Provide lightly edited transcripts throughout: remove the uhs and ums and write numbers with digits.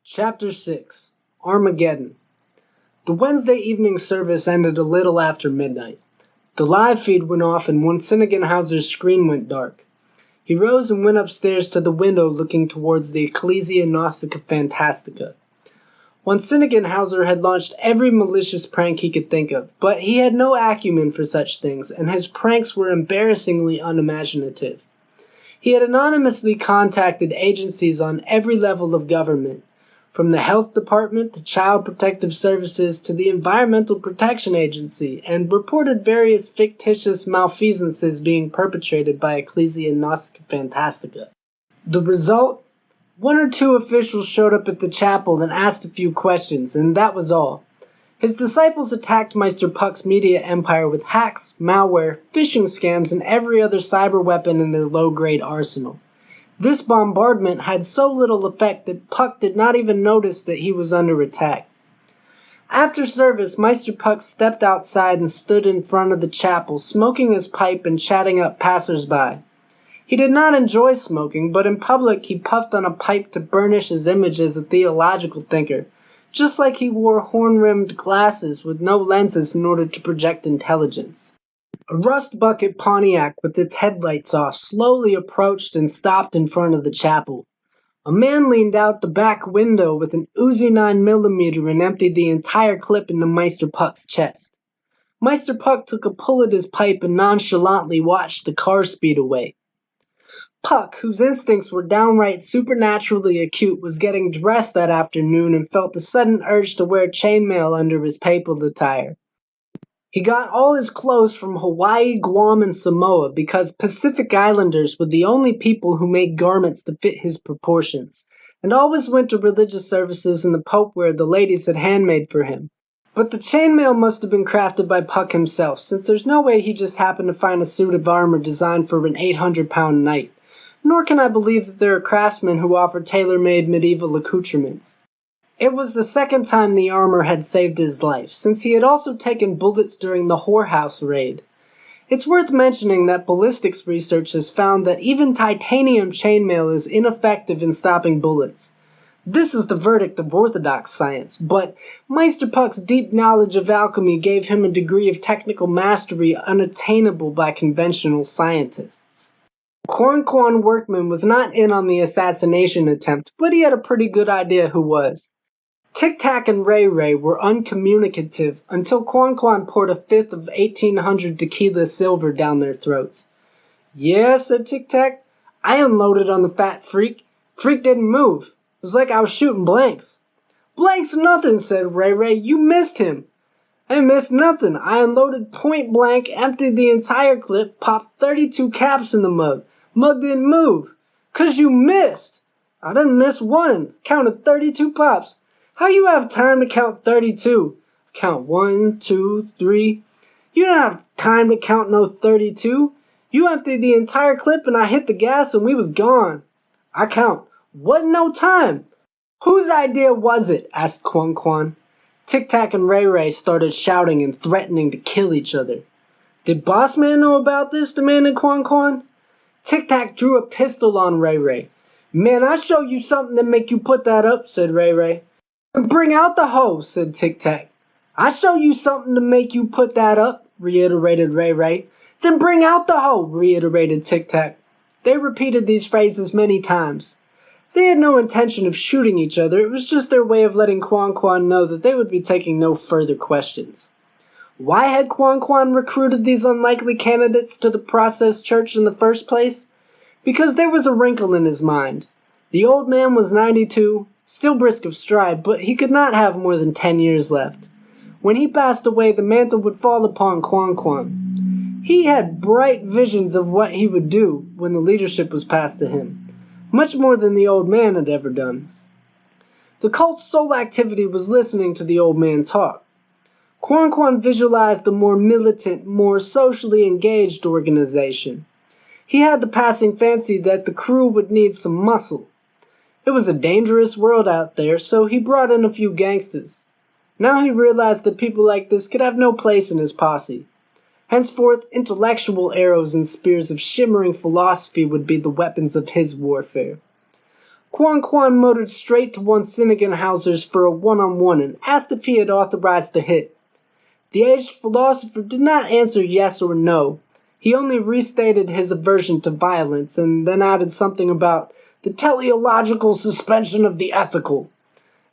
Chapter 6 Armageddon. The Wednesday evening service ended a little after midnight. The live feed went off and von Sinnigenhauser's screen went dark. He rose and went upstairs to the window looking towards the Ecclesia Gnostica Fantastica. Von Sinnigenhauser had launched every malicious prank he could think of, but he had no acumen for such things, and his pranks were embarrassingly unimaginative. He had anonymously contacted agencies on every level of government, from the Health Department to Child Protective Services to the Environmental Protection Agency, and reported various fictitious malfeasances being perpetrated by Ecclesia Gnostica Fantastica. The result? One or two officials showed up at the chapel and asked a few questions, and that was all. His disciples attacked Meister Puck's media empire with hacks, malware, phishing scams, and every other cyber weapon in their low-grade arsenal. This bombardment had so little effect that Puck did not even notice that he was under attack. After service, Meister Puck stepped outside and stood in front of the chapel, smoking his pipe and chatting up passers-by. He did not enjoy smoking, but in public he puffed on a pipe to burnish his image as a theological thinker, just like he wore horn-rimmed glasses with no lenses in order to project intelligence. A rust-bucket Pontiac with its headlights off slowly approached and stopped in front of the chapel. A man leaned out the back window with an Uzi 9mm and emptied the entire clip into Meister Puck's chest. Meister Puck took a pull at his pipe and nonchalantly watched the car speed away. Puck, whose instincts were downright supernaturally acute, was getting dressed that afternoon and felt a sudden urge to wear chainmail under his papal attire. He got all his clothes from Hawaii, Guam, and Samoa because Pacific Islanders were the only people who made garments to fit his proportions, and always went to religious services in the Pope where the ladies had handmade for him. But the chainmail must have been crafted by Puck himself, since there's no way he just happened to find a suit of armor designed for an 800-pound knight. Nor can I believe that there are craftsmen who offer tailor-made medieval accoutrements. It was the second time the armor had saved his life, since he had also taken bullets during the whorehouse raid. It's worth mentioning that ballistics research has found that even titanium chainmail is ineffective in stopping bullets. This is the verdict of orthodox science, but Meister Puck's deep knowledge of alchemy gave him a degree of technical mastery unattainable by conventional scientists. Quan Workman was not in on the assassination attempt, but he had a pretty good idea who was. Tic Tac and Ray Ray were uncommunicative until Quan poured a fifth of 1800 tequila silver down their throats. "Yeah," said Tic Tac. "I unloaded on the fat freak. Freak didn't move. It was like I was shooting blanks." "Blanks nothing," said Ray Ray. "You missed him." "I missed nothing. I unloaded point blank, emptied the entire clip, popped 32 caps in the mug. Mug didn't move. 'Cause you missed." "I didn't miss one. Counted 32 pops." "How you have time to count 32? Count 1, 2, 3. You don't have time to count no 32. You emptied the entire clip and I hit the gas and we was gone." "I count. Wasn't no time." "Whose idea was it?" asked Quan. Tic Tac and Ray Ray started shouting and threatening to kill each other. "Did Boss Man know about this?" demanded Quan. Tic Tac drew a pistol on Ray Ray. "Man, I show you something to make you put that up," said Ray Ray. "Bring out the hoe," said Tic Tac. "I show you something to make you put that up," reiterated Ray Ray. "Then bring out the hoe," reiterated Tic Tac. They repeated these phrases many times. They had no intention of shooting each other, it was just their way of letting Quan know that they would be taking no further questions. Why had Quan recruited these unlikely candidates to the Process Church in the first place? Because there was a wrinkle in his mind. The old man was 92, still brisk of stride, but he could not have more than 10 years left. When he passed away, the mantle would fall upon Quan. He had bright visions of what he would do when the leadership was passed to him, much more than the old man had ever done. The cult's sole activity was listening to the old man talk. Quan visualized a more militant, more socially engaged organization. He had the passing fancy that the crew would need some muscle. It was a dangerous world out there, so he brought in a few gangsters. Now he realized that people like this could have no place in his posse. Henceforth, intellectual arrows and spears of shimmering philosophy would be the weapons of his warfare. Quan Quan motored straight to von Sinnigenhauser's for a one-on-one and asked if he had authorized the hit. The aged philosopher did not answer yes or no. He only restated his aversion to violence and then added something about the teleological suspension of the ethical.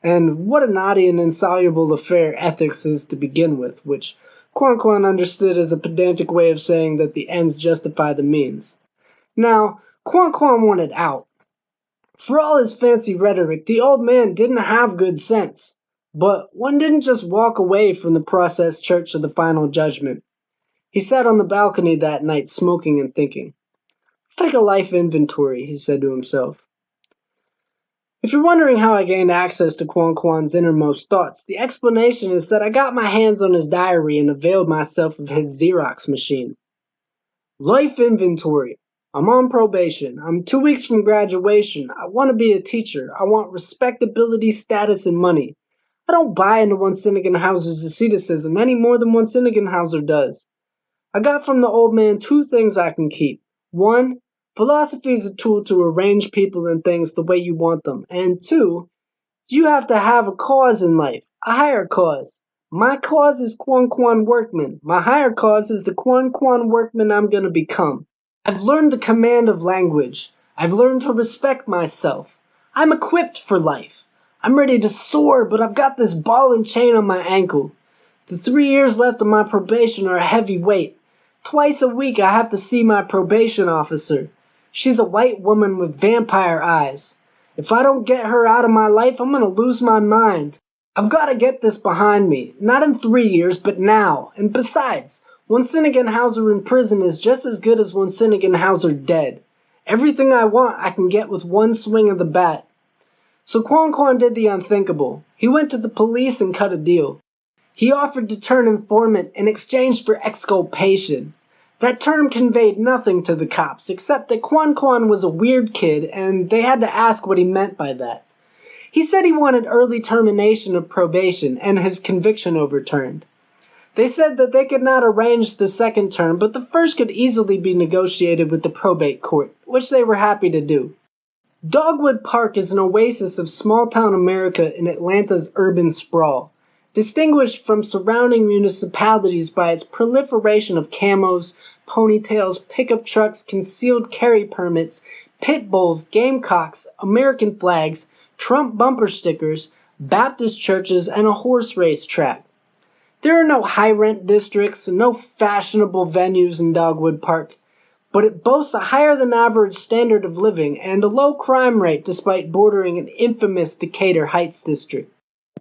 And what a knotty and insoluble affair ethics is to begin with, which Quan Quan understood as a pedantic way of saying that the ends justify the means. Now, Quan Quan wanted out. For all his fancy rhetoric, the old man didn't have good sense. But one didn't just walk away from the process church of the final judgment. He sat on the balcony that night, smoking and thinking. Let's take a life inventory, he said to himself. If you're wondering how I gained access to Quan Quan's innermost thoughts, the explanation is that I got my hands on his diary and availed myself of his Xerox machine. Life inventory. I'm on probation. I'm 2 weeks from graduation. I want to be a teacher. I want respectability, status, and money. I don't buy into von Sinnigenhauser's asceticism any more than von Sinnigenhauser does. I got from the old man 2 things I can keep. 1, philosophy is a tool to arrange people and things the way you want them. And 2, you have to have a cause in life, a higher cause. My cause is Quan Quan Workman. My higher cause is the Quan Quan Workman I'm going to become. I've learned the command of language. I've learned to respect myself. I'm equipped for life. I'm ready to soar, but I've got this ball and chain on my ankle. The 3 years left of my probation are a heavy weight. Twice a week I have to see my probation officer. She's a white woman with vampire eyes. If I don't get her out of my life, I'm going to lose my mind. I've got to get this behind me. Not in 3 years, but now. And besides, von Sinnigenhauser in prison is just as good as von Sinnigenhauser dead. Everything I want I can get with one swing of the bat. So Quan Quan did the unthinkable. He went to the police and cut a deal. He offered to turn informant in exchange for exculpation. That term conveyed nothing to the cops, except that Quan Quan was a weird kid, and they had to ask what he meant by that. He said he wanted early termination of probation and his conviction overturned. They said that they could not arrange the second term, but the first could easily be negotiated with the probate court, which they were happy to do. Dogwood Park is an oasis of small-town America in Atlanta's urban sprawl, distinguished from surrounding municipalities by its proliferation of camos, ponytails, pickup trucks, concealed carry permits, pit bulls, gamecocks, American flags, Trump bumper stickers, Baptist churches, and a horse race track. There are no high-rent districts and no fashionable venues in Dogwood Park, but it boasts a higher-than-average standard of living and a low crime rate despite bordering an infamous Decatur Heights district.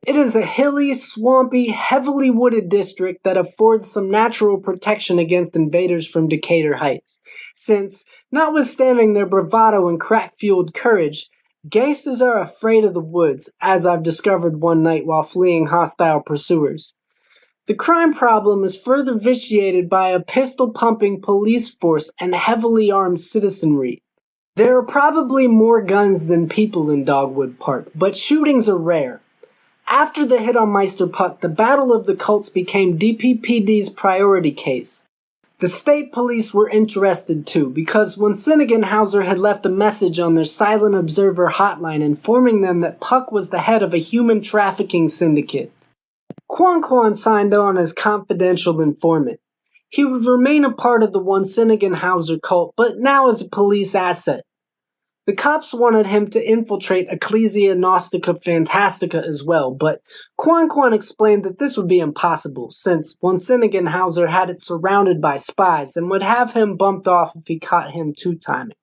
It is a hilly, swampy, heavily wooded district that affords some natural protection against invaders from Decatur Heights, since, notwithstanding their bravado and crack-fueled courage, gangsters are afraid of the woods, as I've discovered one night while fleeing hostile pursuers. The crime problem is further vitiated by a pistol-pumping police force and heavily armed citizenry. There are probably more guns than people in Dogwood Park, but shootings are rare. After the hit on Meister Puck, the Battle of the Cults became DPPD's priority case. The state police were interested too, because when Sinnigenhauser had left a message on their Silent Observer hotline informing them that Puck was the head of a human trafficking syndicate. Quan Quan signed on as confidential informant. He would remain a part of the von Sinnigenhauser cult, but now as a police asset. The cops wanted him to infiltrate Ecclesia Gnostica Fantastica as well, but Quan Quan explained that this would be impossible, since von Sinnigenhauser had it surrounded by spies and would have him bumped off if he caught him two-timing.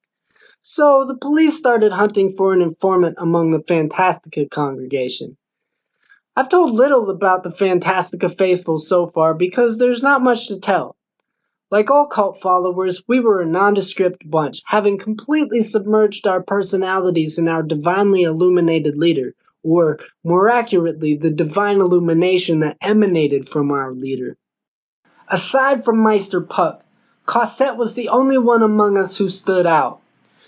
So the police started hunting for an informant among the Fantastica congregation. I've told little about the Fantastica faithful so far because there's not much to tell. Like all cult followers, we were a nondescript bunch, having completely submerged our personalities in our divinely illuminated leader, or, more accurately, the divine illumination that emanated from our leader. Aside from Meister Puck, Cosette was the only one among us who stood out.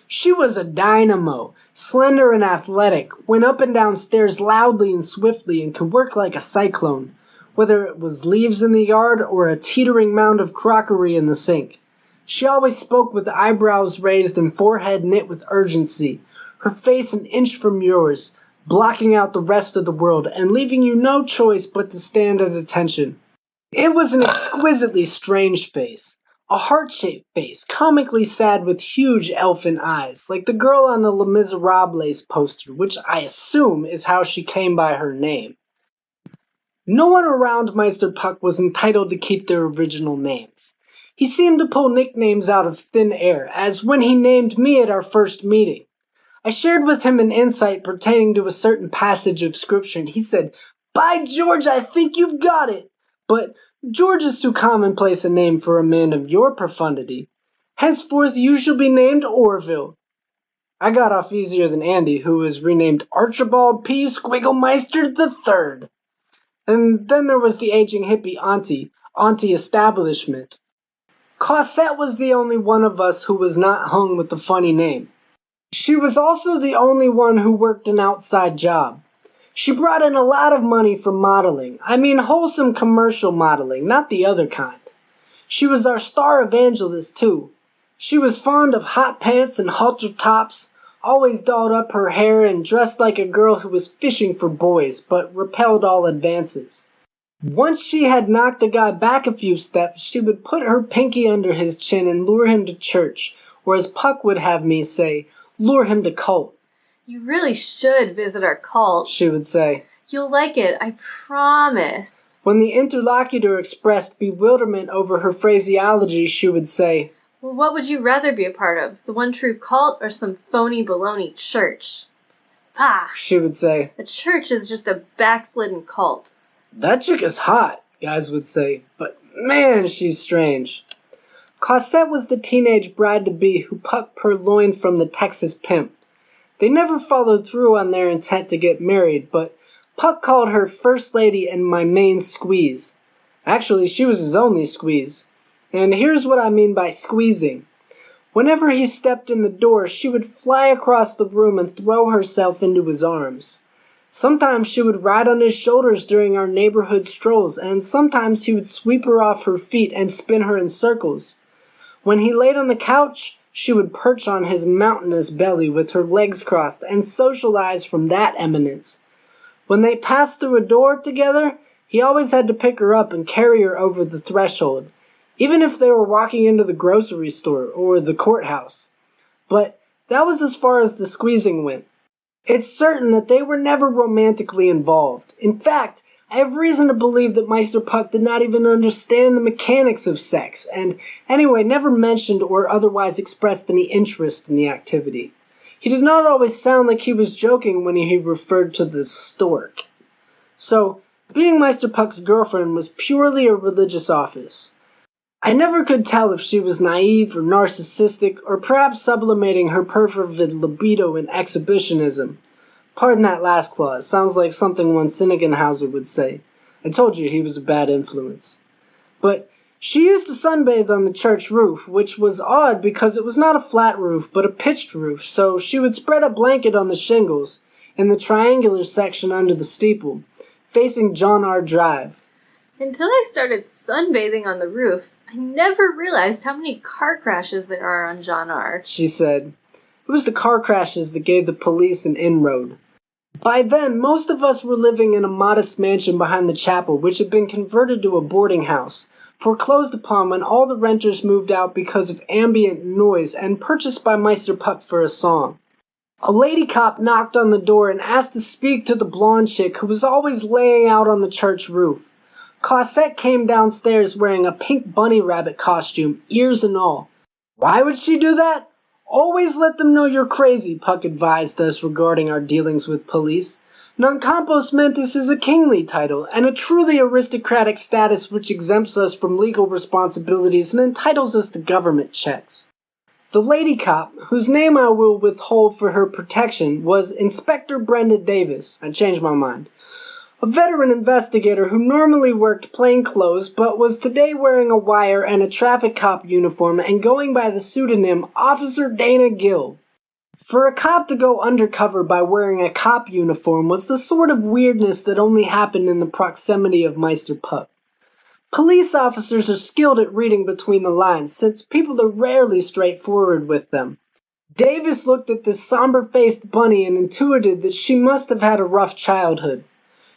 She was a dynamo, slender and athletic, went up and down stairs loudly and swiftly, and could work like a cyclone, whether it was leaves in the yard or a teetering mound of crockery in the sink. She always spoke with eyebrows raised and forehead knit with urgency. her face an inch from yours, blocking out the rest of the world and leaving you no choice but to stand at attention. It was an exquisitely strange face, a heart-shaped face, comically sad with huge elfin eyes, like the girl on the Les Miserables poster, which I assume is how she came by her name. No one around Meister Puck was entitled to keep their original names. He seemed to pull nicknames out of thin air, as when he named me at our first meeting. I shared with him an insight pertaining to a certain passage of scripture, and he said, "By George, I think you've got it." But George is too commonplace a name for a man of your profundity. Henceforth you shall be named Orville. I got off easier than Andy, who was renamed Archibald P. Squigglemeister III. And then there was the aging hippie Auntie Establishment. Cosette was the only one of us who was not hung with the funny name. She was also the only one who worked an outside job. She brought in a lot of money from modeling. I mean wholesome commercial modeling, not the other kind. She was our star evangelist, too. She was fond of hot pants and halter tops, always dolled up her hair and dressed like a girl who was fishing for boys, but repelled all advances. Once she had knocked the guy back a few steps, she would put her pinky under his chin and lure him to church, or as Puck would have me say, lure him to cult. "You really should visit our cult," she would say. "You'll like it, I promise." When the interlocutor expressed bewilderment over her phraseology, she would say, "Well, what would you rather be a part of, the one true cult or some phony baloney church?" "Ah," she would say. "A church is just a backslidden cult." "That chick is hot," guys would say, "but man, she's strange." Cosette was the teenage bride-to-be who Puck purloined from the Texas pimp. They never followed through on their intent to get married, but Puck called her First Lady and my main squeeze. Actually, she was his only squeeze. And here's what I mean by squeezing. Whenever he stepped in the door, she would fly across the room and throw herself into his arms. Sometimes she would ride on his shoulders during our neighborhood strolls, and sometimes he would sweep her off her feet and spin her in circles. When he laid on the couch, she would perch on his mountainous belly with her legs crossed and socialize from that eminence. When they passed through a door together, he always had to pick her up and carry her over the threshold, even if they were walking into the grocery store or the courthouse. But that was as far as the squeezing went. It's certain that they were never romantically involved. In fact, I have reason to believe that Meister Puck did not even understand the mechanics of sex, and anyway never mentioned or otherwise expressed any interest in the activity. He did not always sound like he was joking when he referred to the stork. So, being Meister Puck's girlfriend was purely a religious office. I never could tell if she was naive or narcissistic, or perhaps sublimating her perfervid libido in exhibitionism. Pardon that last clause, sounds like something one Sinnigenhauser would say. I told you he was a bad influence. But she used to sunbathe on the church roof, which was odd because it was not a flat roof but a pitched roof, so she would spread a blanket on the shingles, in the triangular section under the steeple, facing John R. Drive. "Until I started sunbathing on the roof, I never realized how many car crashes there are on John R." she said. It was the car crashes that gave the police an inroad. By then, most of us were living in a modest mansion behind the chapel, which had been converted to a boarding house, foreclosed upon when all the renters moved out because of ambient noise, and purchased by Meister Puck for a song. A lady cop knocked on the door and asked to speak to the blonde chick who was always laying out on the church roof. Cosette came downstairs wearing a pink bunny rabbit costume, ears and all. Why would she do that? Always let them know you're crazy, Puck advised us regarding our dealings with police. Non compos mentis is a kingly title, and a truly aristocratic status which exempts us from legal responsibilities and entitles us to government checks. The lady cop, whose name I will withhold for her protection, was Inspector Brenda Davis. I changed my mind. A veteran investigator who normally worked plain clothes but was today wearing a wire and a traffic cop uniform and going by the pseudonym Officer Dana Gill. For a cop to go undercover by wearing a cop uniform was the sort of weirdness that only happened in the proximity of Meister Puck. Police officers are skilled at reading between the lines, since people are rarely straightforward with them. Davis looked at the somber-faced bunny and intuited that she must have had a rough childhood.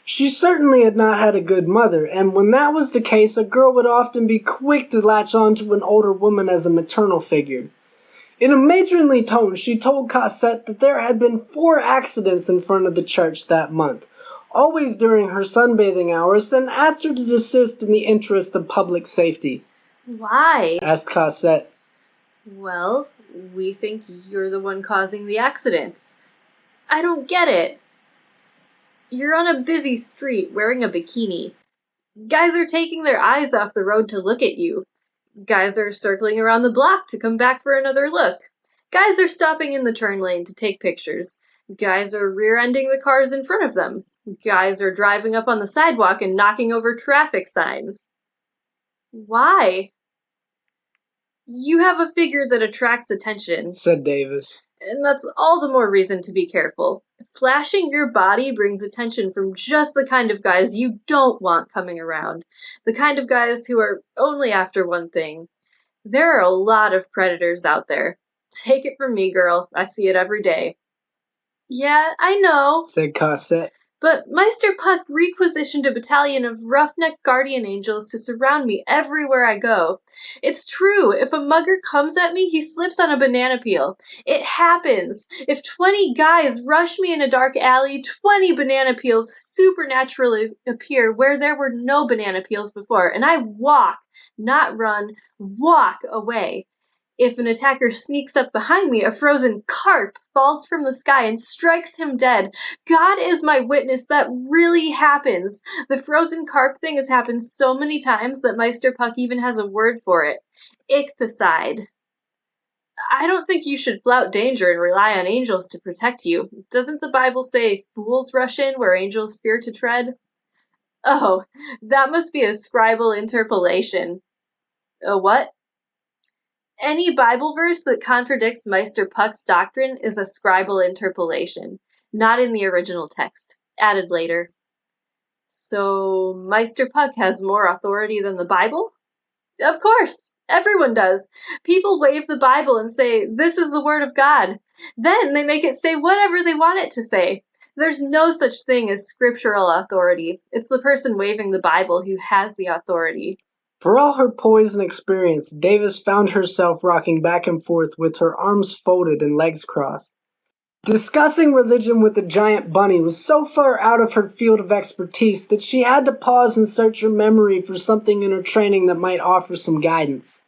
She certainly had not had a good mother, and when that was the case, a girl would often be quick to latch on to an older woman as a maternal figure. In a matronly tone, she told Cosette that there had been 4 accidents in front of the church that month, always during her sunbathing hours, then asked her to desist in the interest of public safety. Why? Asked Cosette. Well, we think you're the one causing the accidents. I don't get it. You're on a busy street wearing a bikini. Guys are taking their eyes off the road to look at you. Guys are circling around the block to come back for another look. Guys are stopping in the turn lane to take pictures. Guys are rear-ending the cars in front of them. Guys are driving up on the sidewalk and knocking over traffic signs. Why? You have a figure that attracts attention, said Davis. And that's all the more reason to be careful. Flashing your body brings attention from just the kind of guys you don't want coming around. The kind of guys who are only after one thing. There are a lot of predators out there. Take it from me, girl. I see it every day. Yeah, I know, said Cosette. But Meister Puck requisitioned a battalion of roughneck guardian angels to surround me everywhere I go. It's true. If a mugger comes at me, he slips on a banana peel. It happens. If 20 guys rush me in a dark alley, 20 banana peels supernaturally appear where there were no banana peels before, and I walk, not run, walk away. If an attacker sneaks up behind me, a frozen carp falls from the sky and strikes him dead. God is my witness, that really happens. The frozen carp thing has happened so many times that Meister Puck even has a word for it. Ichthyside. I don't think you should flout danger and rely on angels to protect you. Doesn't the Bible say, fools rush in where angels fear to tread? Oh, that must be a scribal interpolation. A what? Any Bible verse that contradicts Meister Puck's doctrine is a scribal interpolation, not in the original text, added later. So, Meister Puck has more authority than the Bible? Of course, everyone does. People wave the Bible and say, this is the word of God. Then they make it say whatever they want it to say. There's no such thing as scriptural authority. It's the person waving the Bible who has the authority. For all her poise and experience, Davis found herself rocking back and forth with her arms folded and legs crossed. Discussing religion with the giant bunny was so far out of her field of expertise that she had to pause and search her memory for something in her training that might offer some guidance.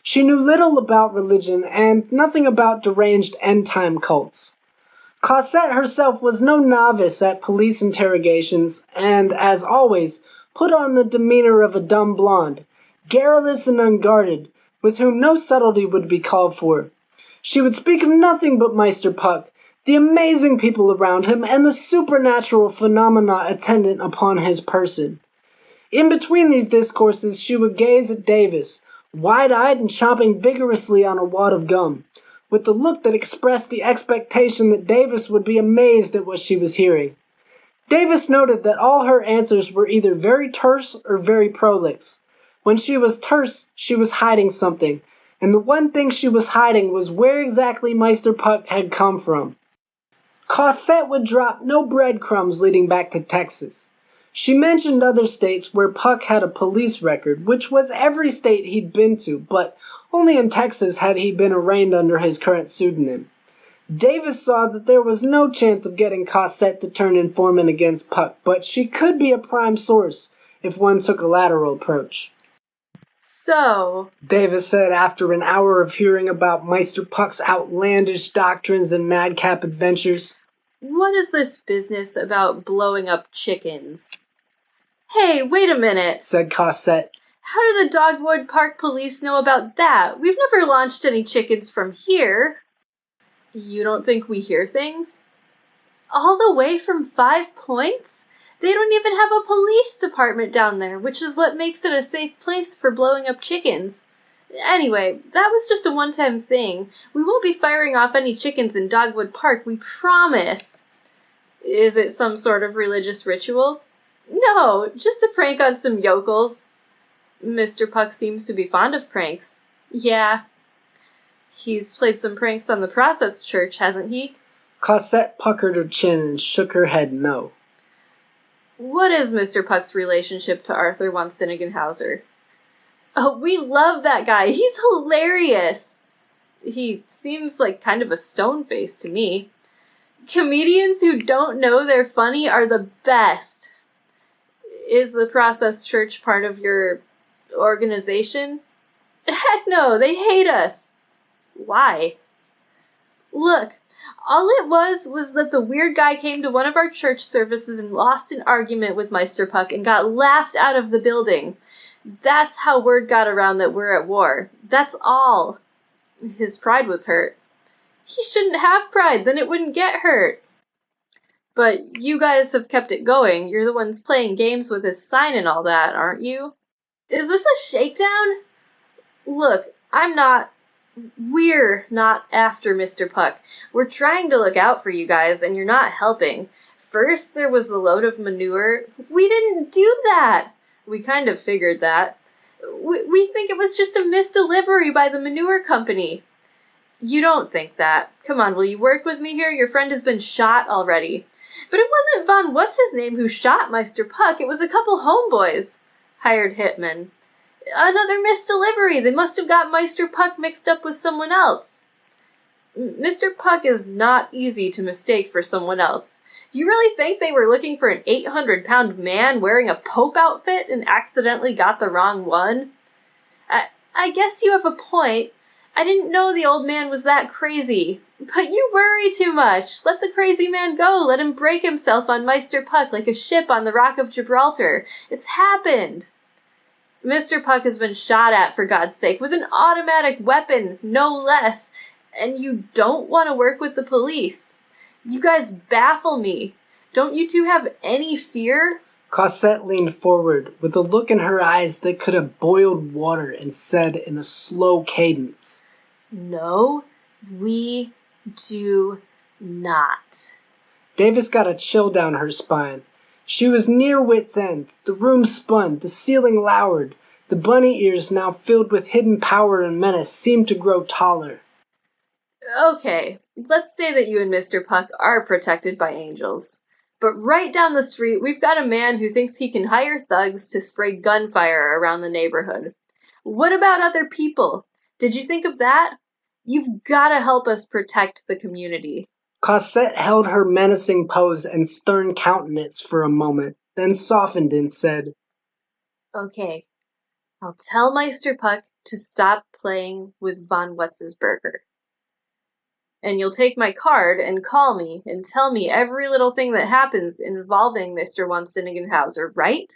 She knew little about religion and nothing about deranged end-time cults. Cosette herself was no novice at police interrogations and, as always, put on the demeanor of a dumb blonde, garrulous and unguarded, with whom no subtlety would be called for. She would speak of nothing but Meister Puck, the amazing people around him, and the supernatural phenomena attendant upon his person. In between these discourses, she would gaze at Davis, wide-eyed and chomping vigorously on a wad of gum, with the look that expressed the expectation that Davis would be amazed at what she was hearing. Davis noted that all her answers were either very terse or very prolix. When she was terse, she was hiding something, and the one thing she was hiding was where exactly Meister Puck had come from. Cosette would drop no breadcrumbs leading back to Texas. She mentioned other states where Puck had a police record, which was every state he'd been to, but only in Texas had he been arraigned under his current pseudonym. Davis saw that there was no chance of getting Cosette to turn informant against Puck, but she could be a prime source if one took a lateral approach. So, Davis said after an hour of hearing about Meister Puck's outlandish doctrines and madcap adventures, what is this business about blowing up chickens? Hey, wait a minute, said Cosette. How do the Dogwood Park police know about that? We've never launched any chickens from here. You don't think we hear things? All the way from 5 Points? They don't even have a police department down there, which is what makes it a safe place for blowing up chickens. Anyway, that was just a one-time thing. We won't be firing off any chickens in Dogwood Park, we promise. Is it some sort of religious ritual? No, just a prank on some yokels. Mr. Puck seems to be fond of pranks. Yeah. He's played some pranks on the Process Church, hasn't he? Cosette puckered her chin and shook her head no. What is Mr. Puck's relationship to Arthur von Sinnigenhauser? Oh, we love that guy. He's hilarious. He seems like kind of a stone face to me. Comedians who don't know they're funny are the best. Is the Process Church part of your organization? Heck no, they hate us. Why? Look, all it was that the weird guy came to one of our church services and lost an argument with Meister Puck and got laughed out of the building. That's how word got around that we're at war. That's all. His pride was hurt. He shouldn't have pride, then it wouldn't get hurt. But you guys have kept it going. You're the ones playing games with his sign and all that, aren't you? Is this a shakedown? Look, we're not after Mr. Puck. We're trying to look out for you guys, and you're not helping. First, there was the load of manure. We didn't do that. We kind of figured that. We think it was just a misdelivery by the manure company. You don't think that. Come on, will you work with me here? Your friend has been shot already. But it wasn't Von What's-His-Name who shot Meister Puck. It was a couple homeboys. Hired hitmen. Another misdelivery. They must have got Meister Puck mixed up with someone else. Mr. Puck is not easy to mistake for someone else. Do you really think they were looking for an 800-pound man wearing a Pope outfit and accidentally got the wrong one? I guess you have a point. I didn't know the old man was that crazy. But you worry too much. Let the crazy man go. Let him break himself on Meister Puck like a ship on the Rock of Gibraltar. It's happened. Mr. Puck has been shot at, for God's sake, with an automatic weapon, no less. And you don't want to work with the police. You guys baffle me. Don't you two have any fear? Cosette leaned forward with a look in her eyes that could have boiled water and said in a slow cadence, No, we do not. Davis got a chill down her spine. She was near wit's end. The room spun, the ceiling lowered. The bunny ears, now filled with hidden power and menace, seemed to grow taller. Okay, let's say that you and Mr. Puck are protected by angels. But right down the street, we've got a man who thinks he can hire thugs to spray gunfire around the neighborhood. What about other people? Did you think of that? You've got to help us protect the community. Cosette held her menacing pose and stern countenance for a moment, then softened and said, Okay, I'll tell Meister Puck to stop playing with Von What's-His-Burger. And you'll take my card and call me and tell me every little thing that happens involving Mr. von Sinnigenhauser, right?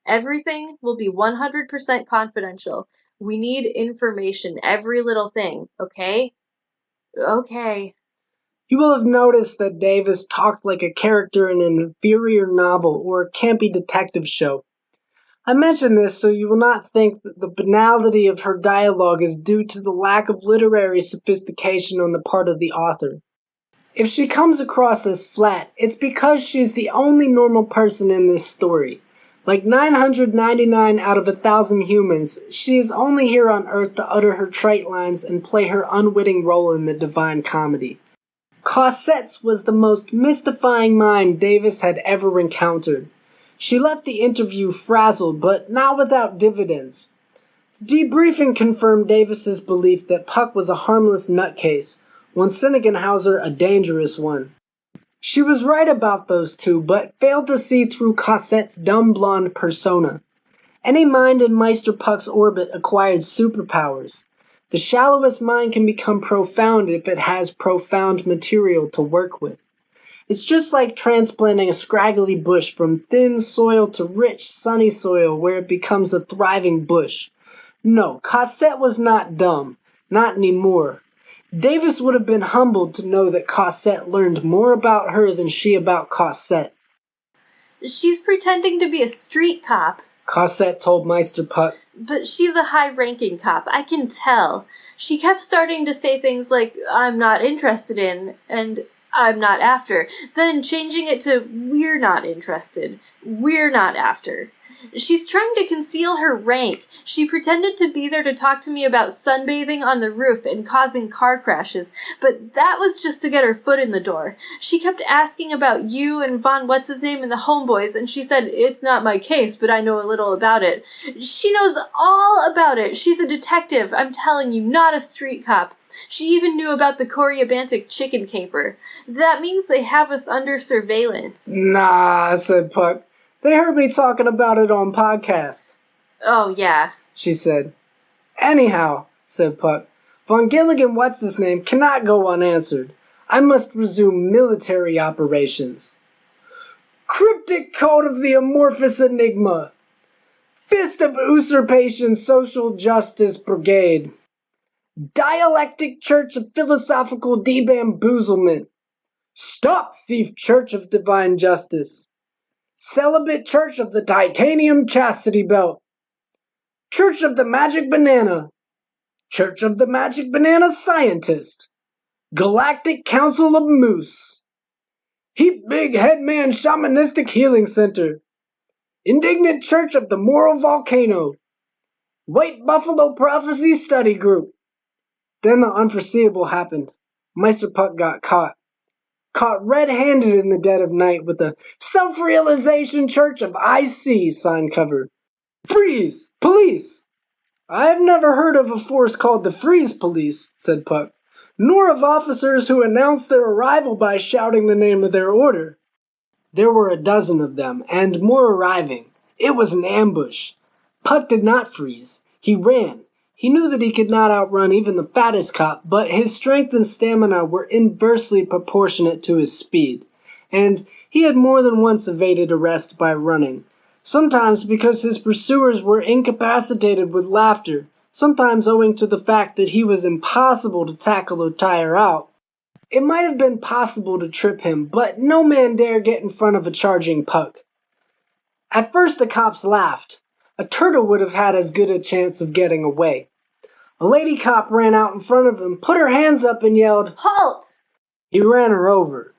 Everything will be 100% confidential. We need information, every little thing, okay? Okay. You will have noticed that Davis talked like a character in an inferior novel or a campy detective show. I mention this so you will not think that the banality of her dialogue is due to the lack of literary sophistication on the part of the author. If she comes across as flat, it's because she's the only normal person in this story. Like 999 out of 1,000 humans, she is only here on Earth to utter her trite lines and play her unwitting role in the Divine Comedy. Cosette's was the most mystifying mind Davis had ever encountered. She left the interview frazzled, but not without dividends. Debriefing confirmed Davis's belief that Puck was a harmless nutcase, von Sinnigenhauser a dangerous one. She was right about those two, but failed to see through Cosette's dumb blonde persona. Any mind in Meister Puck's orbit acquired superpowers. The shallowest mind can become profound if it has profound material to work with. It's just like transplanting a scraggly bush from thin soil to rich, sunny soil where it becomes a thriving bush. No, Cosette was not dumb. Not anymore. Davis would have been humbled to know that Cosette learned more about her than she about Cosette. She's pretending to be a street cop. Cosette told Meister Puck. But she's a high-ranking cop, I can tell. She kept starting to say things like, I'm not interested in, and I'm not after, then changing it to, we're not interested, we're not after. She's trying to conceal her rank. She pretended to be there to talk to me about sunbathing on the roof and causing car crashes, but that was just to get her foot in the door. She kept asking about you and Von What's-His-Name and the homeboys, and she said, it's not my case, but I know a little about it. She knows all about it. She's a detective, I'm telling you, not a street cop. She even knew about the Coryabantic chicken caper. That means they have us under surveillance. Nah, said Puck. They heard me talking about it on podcast. Oh, yeah, she said. Anyhow, said Puck, Von Gilligan What's-His-Name cannot go unanswered. I must resume military operations. Cryptic Code of the Amorphous Enigma. Fist of Usurpation Social Justice Brigade. Dialectic Church of Philosophical Debamboozlement. Stop Thief Church of Divine Justice. Celibate Church of the Titanium Chastity Belt. Church of the Magic Banana. Church of the Magic Banana Scientist. Galactic Council of Moose. Heap Big Headman Shamanistic Healing Center. Indignant Church of the Moral Volcano. White Buffalo Prophecy Study Group. Then the unforeseeable happened. Meister Puck got caught. Caught red-handed in the dead of night with a Self-Realization Church of IC sign cover. Freeze! Police! I've never heard of a force called the Freeze Police, said Puck, nor of officers who announced their arrival by shouting the name of their order. There were a dozen of them, and more arriving. It was an ambush. Puck did not freeze. He ran. He knew that he could not outrun even the fattest cop, but his strength and stamina were inversely proportionate to his speed, and he had more than once evaded arrest by running, sometimes because his pursuers were incapacitated with laughter, sometimes owing to the fact that he was impossible to tackle or tire out. It might have been possible to trip him, but no man dare get in front of a charging Puck. At first the cops laughed. A turtle would have had as good a chance of getting away. A lady cop ran out in front of him, put her hands up and yelled, "Halt!" He ran her over.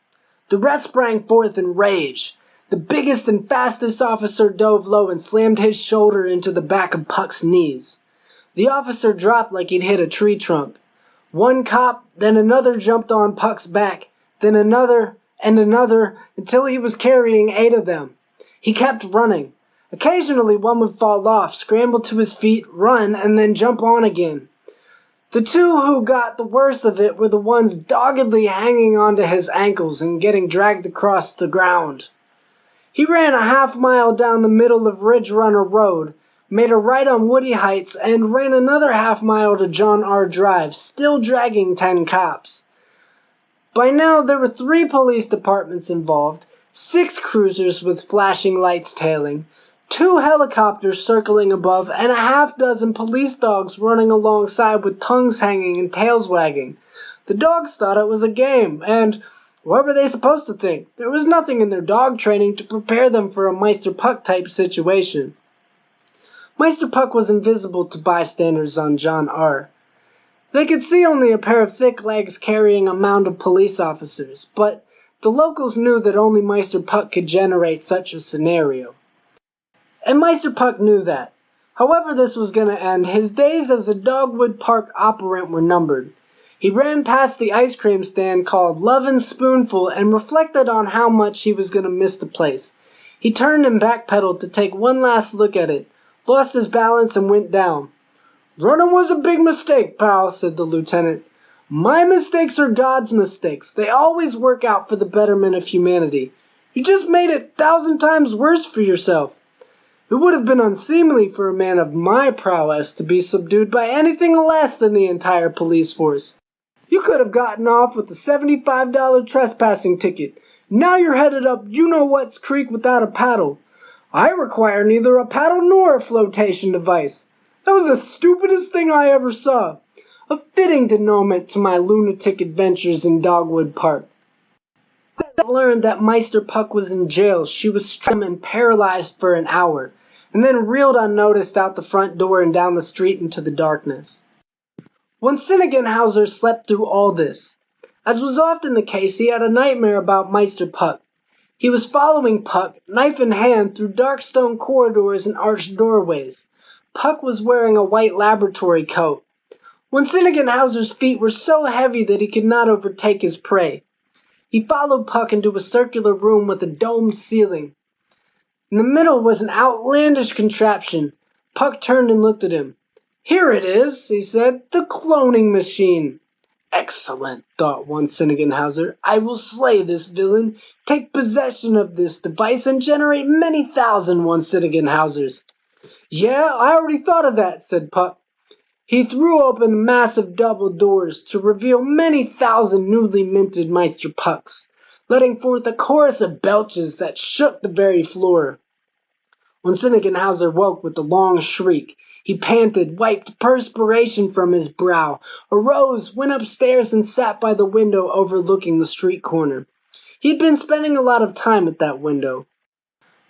The rest sprang forth in rage. The biggest and fastest officer dove low and slammed his shoulder into the back of Puck's knees. The officer dropped like he'd hit a tree trunk. One cop, then another jumped on Puck's back, then another and another, until he was carrying 8 of them. He kept running. Occasionally one would fall off, scramble to his feet, run, and then jump on again. The 2 who got the worst of it were the ones doggedly hanging onto his ankles and getting dragged across the ground. He ran a half-mile down the middle of Ridge Runner Road, made a right on Woody Heights, and ran another half-mile to John R. Drive, still dragging 10 cops. By now there were 3 police departments involved, 6 cruisers with flashing lights tailing, 2 helicopters circling above, and a half-dozen police dogs running alongside with tongues hanging and tails wagging. The dogs thought it was a game, and what were they supposed to think? There was nothing in their dog training to prepare them for a Meister Puck-type situation. Meister Puck was invisible to bystanders on John R. They could see only a pair of thick legs carrying a mound of police officers, but the locals knew that only Meister Puck could generate such a scenario. And Meister Puck knew that. However this was going to end, his days as a Dogwood Park operant were numbered. He ran past the ice cream stand called Lovin' Spoonful and reflected on how much he was going to miss the place. He turned and backpedaled to take one last look at it, lost his balance and went down. "Running was a big mistake, pal," said the lieutenant. "My mistakes are God's mistakes. They always work out for the betterment of humanity. You just made it 1,000 times worse for yourself. It would have been unseemly for a man of my prowess to be subdued by anything less than the entire police force. You could have gotten off with a $75 trespassing ticket. Now you're headed up you-know-what's creek without a paddle. I require neither a paddle nor a flotation device. That was the stupidest thing I ever saw. A fitting denouement to my lunatic adventures in Dogwood Park." I learned that Meister Puck was in jail. She was struck and paralyzed for an hour, and then reeled unnoticed out the front door and down the street into the darkness. When Sinnigenhauser slept through all this. As was often the case, he had a nightmare about Meister Puck. He was following Puck, knife in hand, through dark stone corridors and arched doorways. Puck was wearing a white laboratory coat. Von Sinnigenhauser's feet were so heavy that he could not overtake his prey. He followed Puck into a circular room with a domed ceiling. In the middle was an outlandish contraption. Puck turned and looked at him. "Here it is," he said, "the cloning machine." "Excellent," thought von Sinnigenhauser. "I will slay this villain, take possession of this device, and generate many thousand von Sinnigenhausers." "Yeah, I already thought of that," said Puck. He threw open massive double doors to reveal many thousand newly minted Meister Pucks, letting forth a chorus of belches that shook the very floor. Von Sinnigenhauser woke with a long shriek. He panted, wiped perspiration from his brow, arose, went upstairs, and sat by the window overlooking the street corner. He'd been spending a lot of time at that window.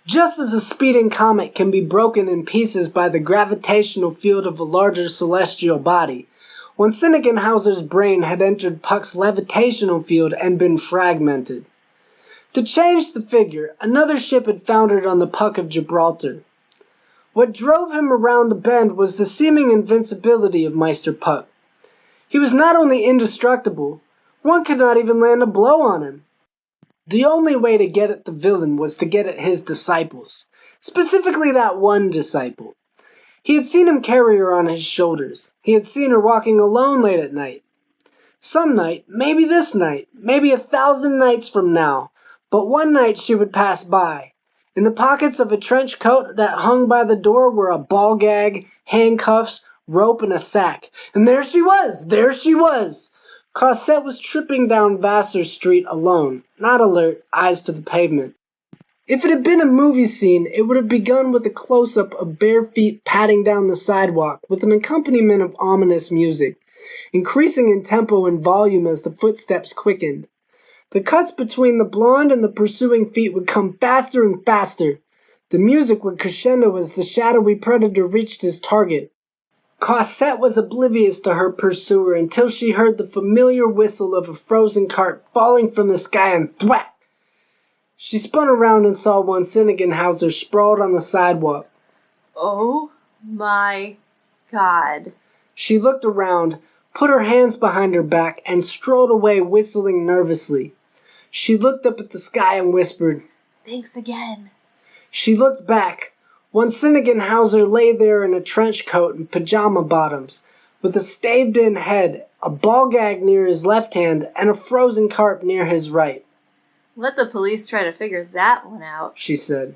Just as a speeding comet can be broken in pieces by the gravitational field of a larger celestial body, von Sinnigenhauser's brain had entered Puck's levitational field and been fragmented. To change the figure, another ship had foundered on the Puck of Gibraltar. What drove him around the bend was the seeming invincibility of Meister Puck. He was not only indestructible, one could not even land a blow on him. The only way to get at the villain was to get at his disciples, specifically that one disciple. He had seen him carry her on his shoulders. He had seen her walking alone late at night. Some night, maybe this night, maybe 1,000 nights from now, but one night she would pass by. In the pockets of a trench coat that hung by the door were a ball gag, handcuffs, rope, and a sack. And there she was! There she was! Cosette was tripping down Vassar Street alone, not alert, eyes to the pavement. If it had been a movie scene, it would have begun with a close-up of bare feet padding down the sidewalk with an accompaniment of ominous music, increasing in tempo and volume as the footsteps quickened. The cuts between the blonde and the pursuing feet would come faster and faster. The music would crescendo as the shadowy predator reached his target. Cosette was oblivious to her pursuer until she heard the familiar whistle of a frozen cart falling from the sky and thwack! She spun around and saw von Sinnigenhauser sprawled on the sidewalk. Oh my God. She looked around, put her hands behind her back, and strolled away whistling nervously. She looked up at the sky and whispered, "Thanks again." She looked back. Von Sinnigenhauser lay there in a trench coat and pajama bottoms, with a staved-in head, a ball gag near his left hand, and a frozen carp near his right. "Let the police try to figure that one out," she said.